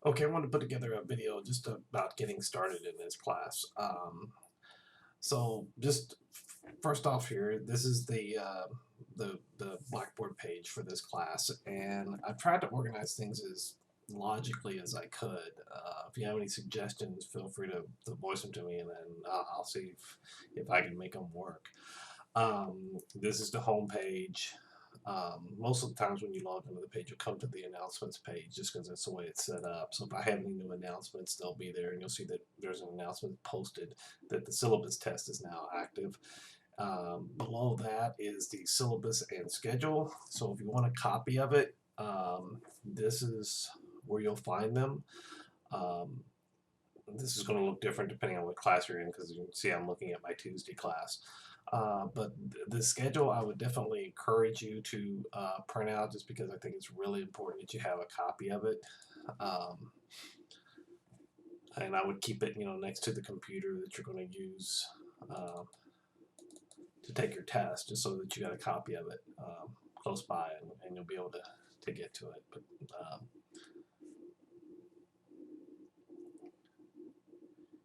Okay, I want to put together a video just about getting started in this class. So just first off here, this is the Blackboard page for this class, and I've tried to organize things as logically as I could. If you have any suggestions, feel free to voice them to me, and then I'll see if I can make them work. This is the home page. Most of the times when you log into the page, you'll come to the announcements page just because that's the way it's set up. So if I have any new announcements, they'll be there, and you'll see that there's an announcement posted that the syllabus test is now active. Below that is the syllabus and schedule. So if you want a copy of it, this is where you'll find them. Um, this is going to look different depending on what class you're in, because you can see I'm looking at my Tuesday class. But the schedule, I would definitely encourage you to print out, just because I think it's really important that you have a copy of it. Um, and I would keep it, next to the computer that you're going to use to take your test, just so that you got a copy of it close by, and you'll be able to get to it. But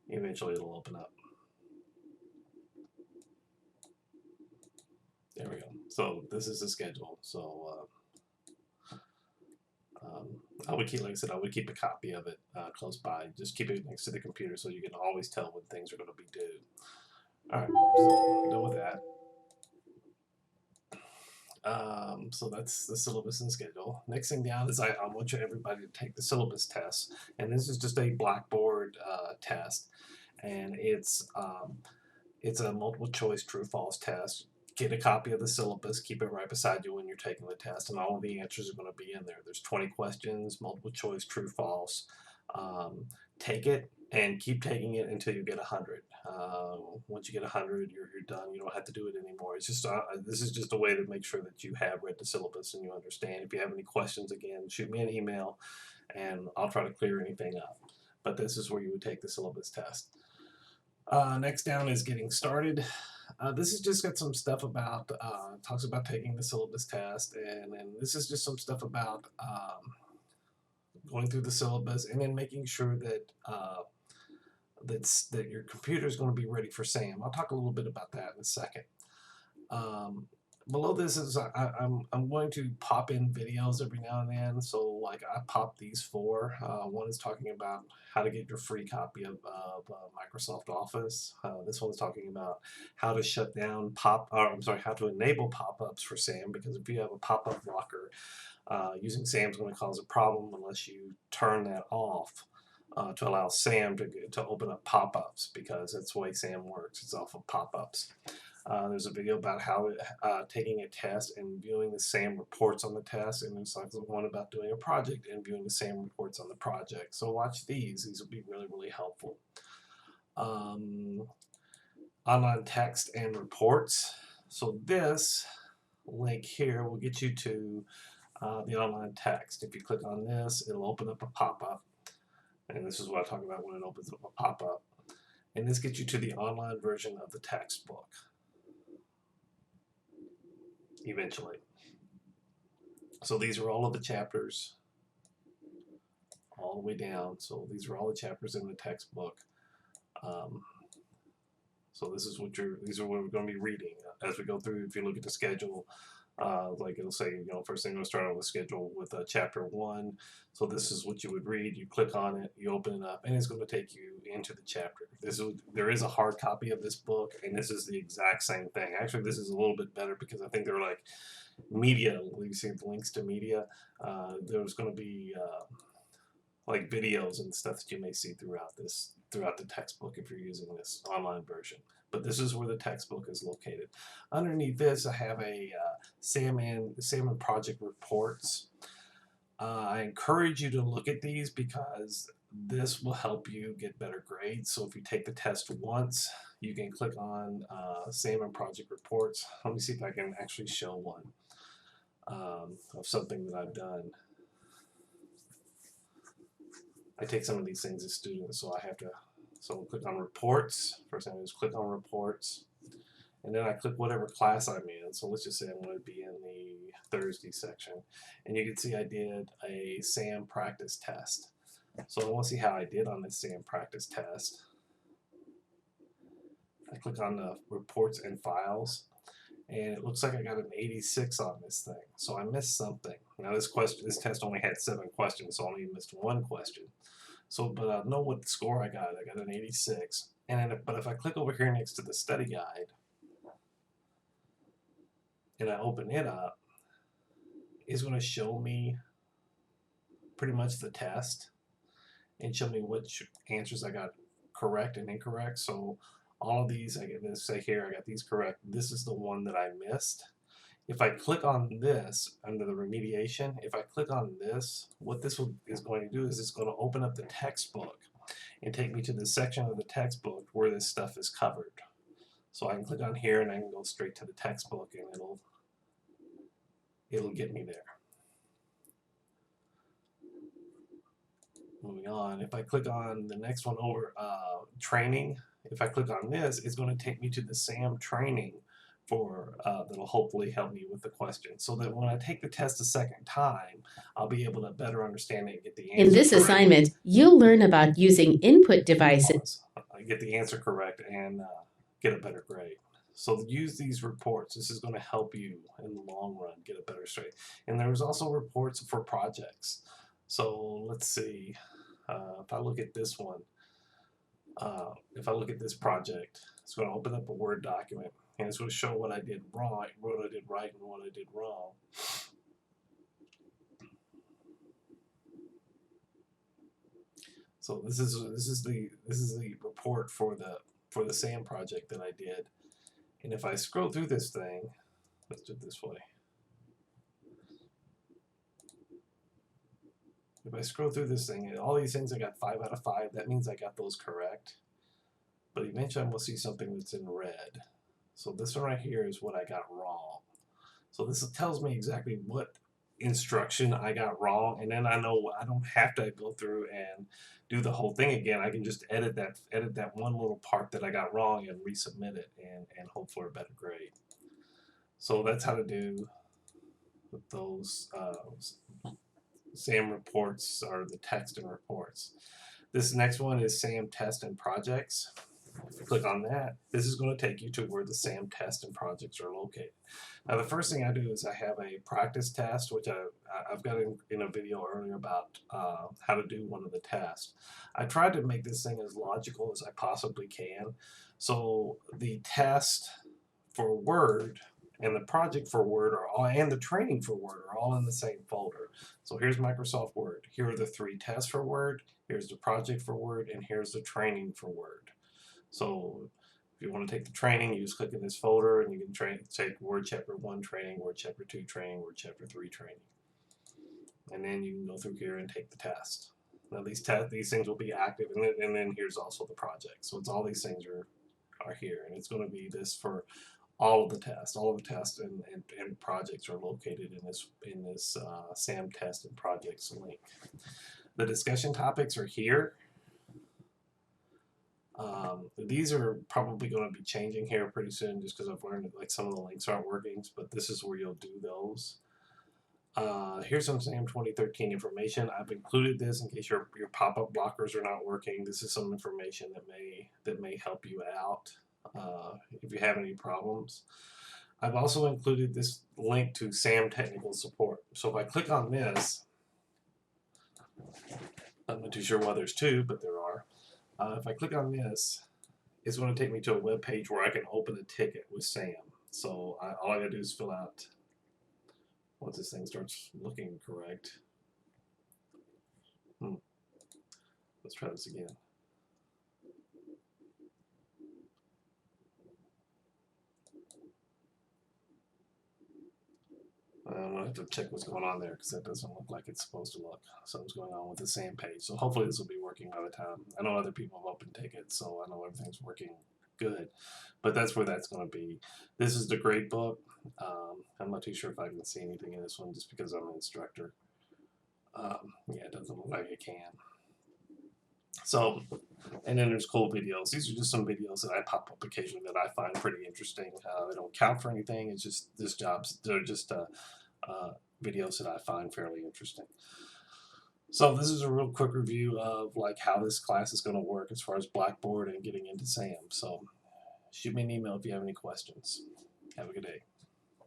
eventually it'll open up. There we go. So this is the schedule. So I would keep, like I said, I would keep a copy of it close by. Just keep it next to the computer so you can always tell when things are going to be due. All right, so done with that. So that's the syllabus and schedule. Next thing down is I want everybody to take the syllabus test, and this is just a Blackboard test, and it's a multiple choice true false test. Get a copy of the syllabus, keep it right beside you when you're taking the test, and all of the answers are going to be in there. There's 20 questions, multiple choice, true, false. Take it and keep taking it until you get 100. Once you get 100, you're done. You don't have to do it anymore. It's just this is just a way to make sure that you have read the syllabus and you understand. If you have any questions, again, shoot me an email, and I'll try to clear anything up. But this is where you would take the syllabus test. Next down is getting started. This has just got some stuff about, talks about taking the syllabus test, and this is just some stuff about going through the syllabus, and then making sure that that your computer is going to be ready for SAM. I'll talk a little bit about that in a second. Below this is I'm going to pop in videos every now and then. So like I popped these four. One is talking about how to get your free copy of Microsoft Office. This one's talking about how to shut down how to enable pop-ups for SAM, because if you have a pop-up blocker, using SAM is going to cause a problem unless you turn that off. To allow SAM to open up pop-ups, because that's the way SAM works. It's off of pop-ups. There's a video about how taking a test and viewing the SAM reports on the test, and there's also one about doing a project and viewing the SAM reports on the project. So watch these. These will be really, really helpful. Online text and reports. So this link here will get you to the online text. If you click on this, it'll open up a pop-up. And this is what I talk about when it opens up a pop-up. And this gets you to the online version of the textbook eventually. So these are all of the chapters all the way down. So these are all the chapters in the textbook. So these are what we're going to be reading as we go through. If you look at the schedule, like it'll say, first thing we'll start on the schedule with chapter 1. So this is what you would read. You click on it, you open it up, and it's going to take you into the chapter. There is a hard copy of this book, and this is the exact same thing. Actually, this is a little bit better, because I think they're like media. You see the links to media. There's going to be like videos and stuff that you may see throughout the textbook if you're using this online version. But this is where the textbook is located. Underneath this, I have a SAM and project reports. I encourage you to look at these, because this will help you get better grades. So if you take the test once, you can click on SAM and project reports. Let me see if I can actually show one of something that I've done. I take some of these things as students, so we'll click on reports. First thing I do is click on reports, and then I click whatever class I'm in. So let's just say I'm going to be in the Thursday section, and you can see I did a SAM practice test. So I want to see how I did on this SAM practice test. I click on the reports and files, and it looks like I got an 86 on this thing. So I missed something. Now this test only had 7 questions, so I only missed 1 question. So, but I know what score I got. I got an 86. And then but if I click over here next to the study guide, and I open it up, it's going to show me pretty much the test and show me which answers I got correct and incorrect. So all of these, I get this, say here, I got these correct. This is the one that I missed. If I click on this under the remediation, if I click on this, what this is going to do is it's going to open up the textbook and take me to the section of the textbook where this stuff is covered. So I can click on here and I can go straight to the textbook and it'll get me there. Moving on, if I click on the next one over, training, if I click on this, it's going to take me to the SAM training for that'll hopefully help me with the question, so that when I take the test a second time, I'll be able to better understand it and get the answer. In this correct. assignment, you'll learn about using input devices. I get the answer correct and get a better grade. So use these reports. This is going to help you in the long run get a better grade. And there's also reports for projects. So let's see. If I look at this one, if I look at this project, it's going to open up a Word document and it's going to show what I did wrong, what I did right, and what I did wrong. So this is the report for the SAM project that I did. And if I scroll through this thing, let's do it this way. If I scroll through this thing, and all these things I got 5 out of 5, that means I got those correct. But eventually I'm going to see something that's in red. So this one right here is what I got wrong. So this tells me exactly what instruction I got wrong, and then I know I don't have to go through and do the whole thing again. I can just edit that one little part that I got wrong and resubmit it and hope for a better grade. So that's how to do those SAM reports, or the text and reports. This next one is SAM test and projects. If you click on that, this is going to take you to where the SAM test and projects are located. Now the first thing I do is I have a practice test, which I've got in a video earlier about how to do one of the tests. I tried to make this thing as logical as I possibly can. So the test for Word and the project for Word and the training for Word are all in the same folder. So here's Microsoft Word. Here are the 3 tests for Word. Here's the project for Word, and here's the training for Word. So if you want to take the training, you just click in this folder and you can take Word Chapter 1 training, Word Chapter 2 training, Word Chapter 3 training. And then you can go through here and take the test. Now these things will be active, and then here's also the project. So it's all these things are here, and it's going to be this for all of the tests. All of the tests and projects are located in this SAM test and projects link. The discussion topics are here. These are probably going to be changing here pretty soon, just because I've learned that like some of the links aren't working, but this is where you'll do those. Here's some SAM 2013 information. I've included this in case your pop-up blockers are not working. This is some information that may help you out if you have any problems. I've also included this link to SAM technical support. So if I click on this, I'm not too sure why there's 2, but there are. If I click on this, it's going to take me to a web page where I can open a ticket with SAM. So all I got to do is fill out, once this thing starts looking correct. Let's try this again. I'm going to have to check what's going on there because that doesn't look like it's supposed to look. Something's going on with the SAM page. So hopefully this will be working by the time. I know other people have opened tickets, so I know everything's working good. But that's where that's going to be. This is the grade book. I'm not too sure if I can see anything in this one just because I'm an instructor. Yeah, it doesn't look like it can. So, and then there's cool videos. These are just some videos that I pop up occasionally that I find pretty interesting. They don't count for anything. It's just they're just videos that I find fairly interesting. So this is a real quick review of like how this class is going to work as far as Blackboard and getting into SAM. So shoot me an email if you have any questions. Have a good day.